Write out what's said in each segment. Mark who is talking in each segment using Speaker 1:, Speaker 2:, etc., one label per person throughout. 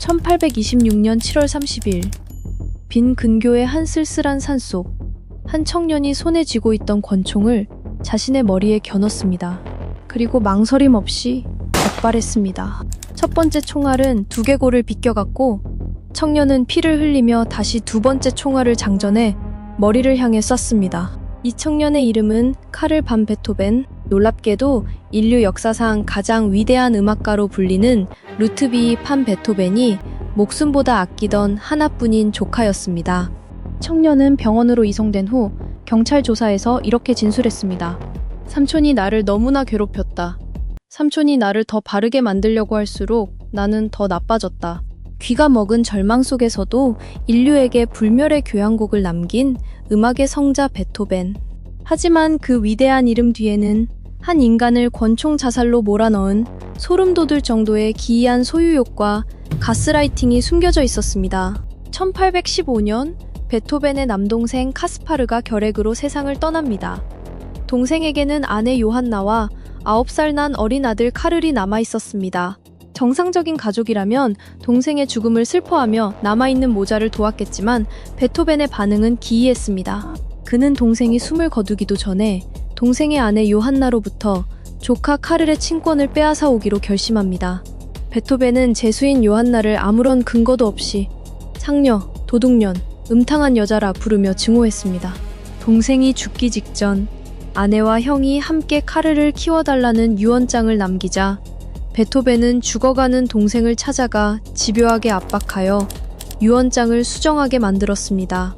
Speaker 1: 1826년 7월 30일 빈 근교의 한 쓸쓸한 산속, 한 청년이 손에 쥐고 있던 권총을 자신의 머리에 겨눴습니다. 그리고 망설임 없이 적발했습니다. 첫 번째 총알은 두개골을 비껴갔고 청년은 피를 흘리며 다시 두 번째 총알을 장전해 머리를 향해 쐈습니다. 이 청년의 이름은 카를 반 베토벤, 놀랍게도 인류 역사상 가장 위대한 음악가로 불리는 루트비 판 베토벤이 목숨보다 아끼던 하나뿐인 조카였습니다. 청년은 병원으로 이송된 후 경찰 조사에서 이렇게 진술했습니다. 삼촌이 나를 너무나 괴롭혔다. 삼촌이 나를 더 바르게 만들려고 할수록 나는 더 나빠졌다. 귀가 먹은 절망 속에서도 인류에게 불멸의 교향곡을 남긴 음악의 성자 베토벤. 하지만 그 위대한 이름 뒤에는 한 인간을 권총 자살로 몰아넣은 소름 돋을 정도의 기이한 소유욕과 가스라이팅이 숨겨져 있었습니다. 1815년 베토벤의 남동생 카스파르가 결핵으로 세상을 떠납니다. 동생에게는 아내 요한나와 9살 난 어린 아들 카를이 남아 있었습니다. 정상적인 가족이라면 동생의 죽음을 슬퍼하며 남아있는 모자를 도왔겠지만 베토벤의 반응은 기이했습니다. 그는 동생이 숨을 거두기도 전에 동생의 아내 요한나로부터 조카 카를의 친권을 빼앗아 오기로 결심합니다. 베토벤은 제수인 요한나를 아무런 근거도 없이 상녀, 도둑년, 음탕한 여자라 부르며 증오했습니다. 동생이 죽기 직전 아내와 형이 함께 카를을 키워달라는 유언장을 남기자 베토벤은 죽어가는 동생을 찾아가 집요하게 압박하여 유언장을 수정하게 만들었습니다.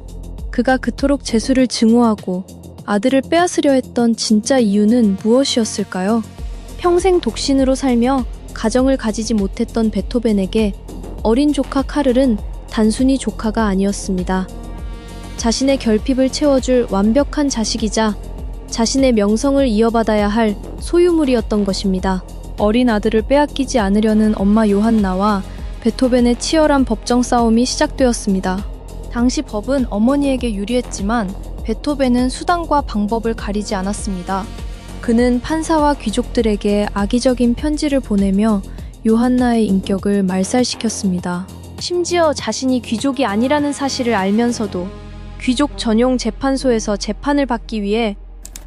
Speaker 1: 그가 그토록 제수를 증오하고 아들을 빼앗으려 했던 진짜 이유는 무엇이었을까요? 평생 독신으로 살며 가정을 가지지 못했던 베토벤에게 어린 조카 카를은 단순히 조카가 아니었습니다. 자신의 결핍을 채워줄 완벽한 자식이자 자신의 명성을 이어받아야 할 소유물이었던 것입니다. 어린 아들을 빼앗기지 않으려는 엄마 요한나와 베토벤의 치열한 법정 싸움이 시작되었습니다. 당시 법은 어머니에게 유리했지만 베토벤은 수단과 방법을 가리지 않았습니다. 그는 판사와 귀족들에게 악의적인 편지를 보내며 요한나의 인격을 말살시켰습니다. 심지어 자신이 귀족이 아니라는 사실을 알면서도 귀족 전용 재판소에서 재판을 받기 위해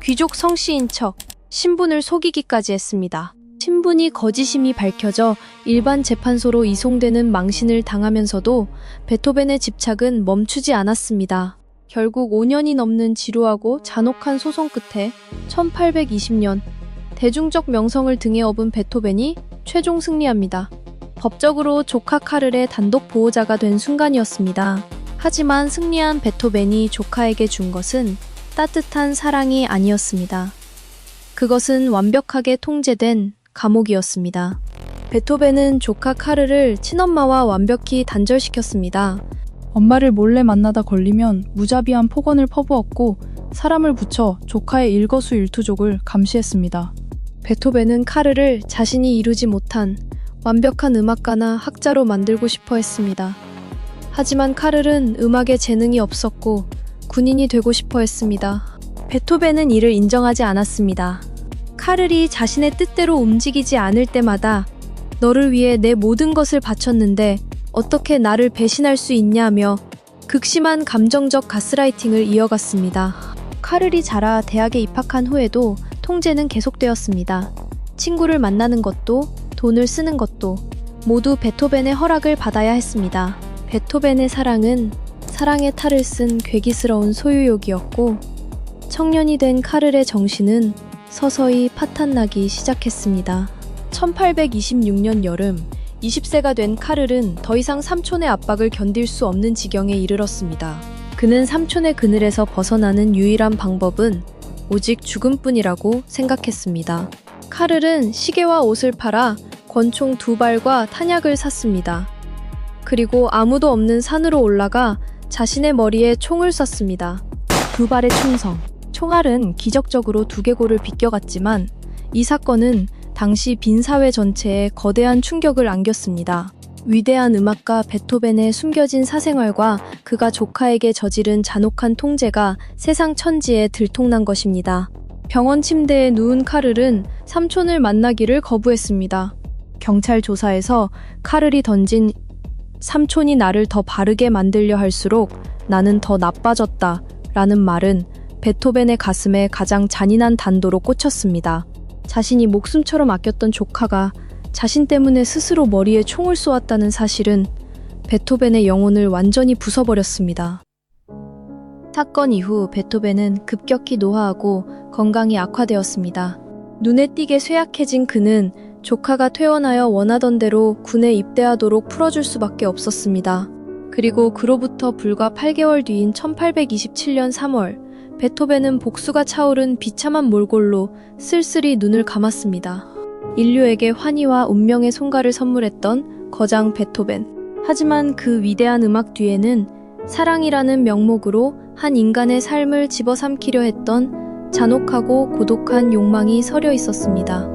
Speaker 1: 귀족 성씨인 척 신분을 속이기까지 했습니다. 신분이 거짓임이 밝혀져 일반 재판소로 이송되는 망신을 당하면서도 베토벤의 집착은 멈추지 않았습니다. 결국 5년이 넘는 지루하고 잔혹한 소송 끝에 1820년 대중적 명성을 등에 업은 베토벤이 최종 승리합니다. 법적으로 조카 카를의 단독 보호자가 된 순간이었습니다. 하지만 승리한 베토벤이 조카에게 준 것은 따뜻한 사랑이 아니었습니다. 그것은 완벽하게 통제된 감옥이었습니다. 베토벤은 조카 카를을 친엄마와 완벽히 단절시켰습니다. 엄마를 몰래 만나다 걸리면 무자비한 폭언을 퍼부었고 사람을 붙여 조카의 일거수일투족을 감시했습니다. 베토벤은 카를을 자신이 이루지 못한 완벽한 음악가나 학자로 만들고 싶어 했습니다. 하지만 카를은 음악에 재능이 없었고 군인이 되고 싶어 했습니다. 베토벤은 이를 인정하지 않았습니다. 카를이 자신의 뜻대로 움직이지 않을 때마다 너를 위해 내 모든 것을 바쳤는데 어떻게 나를 배신할 수 있냐며 극심한 감정적 가스라이팅을 이어갔습니다. 카를이 자라 대학에 입학한 후에도 통제는 계속되었습니다. 친구를 만나는 것도 돈을 쓰는 것도 모두 베토벤의 허락을 받아야 했습니다. 베토벤의 사랑은 사랑의 탈을 쓴 괴기스러운 소유욕이었고 청년이 된 카를의 정신은 서서히 파탄나기 시작했습니다. 1826년 여름 20세가 된 카를은 더 이상 삼촌의 압박을 견딜 수 없는 지경에 이르렀습니다. 그는 삼촌의 그늘에서 벗어나는 유일한 방법은 오직 죽음뿐이라고 생각했습니다. 카를은 시계와 옷을 팔아 권총 2발과 탄약을 샀습니다. 그리고 아무도 없는 산으로 올라가 자신의 머리에 총을 쐈습니다. 2발의 총성. 총알은 기적적으로 두개골을 비껴갔지만 이 사건은 당시 빈 사회 전체에 거대한 충격을 안겼습니다. 위대한 음악가 베토벤의 숨겨진 사생활과 그가 조카에게 저지른 잔혹한 통제가 세상 천지에 들통난 것입니다. 병원 침대에 누운 카를은 삼촌을 만나기를 거부했습니다. 경찰 조사에서 카를이 던진 삼촌이 나를 더 바르게 만들려 할수록 나는 더 나빠졌다 라는 말은 베토벤의 가슴에 가장 잔인한 단도로 꽂혔습니다. 자신이 목숨처럼 아꼈던 조카가 자신 때문에 스스로 머리에 총을 쏘았다는 사실은 베토벤의 영혼을 완전히 부숴버렸습니다. 사건 이후 베토벤은 급격히 노화하고 건강이 악화되었습니다. 눈에 띄게 쇠약해진 그는 조카가 퇴원하여 원하던 대로 군에 입대하도록 풀어줄 수밖에 없었습니다. 그리고 그로부터 불과 8개월 뒤인 1827년 3월, 베토벤은 복수가 차오른 비참한 몰골로 쓸쓸히 눈을 감았습니다. 인류에게 환희와 운명의 송가를 선물했던 거장 베토벤. 하지만 그 위대한 음악 뒤에는 사랑이라는 명목으로 한 인간의 삶을 집어삼키려 했던 잔혹하고 고독한 욕망이 서려 있었습니다.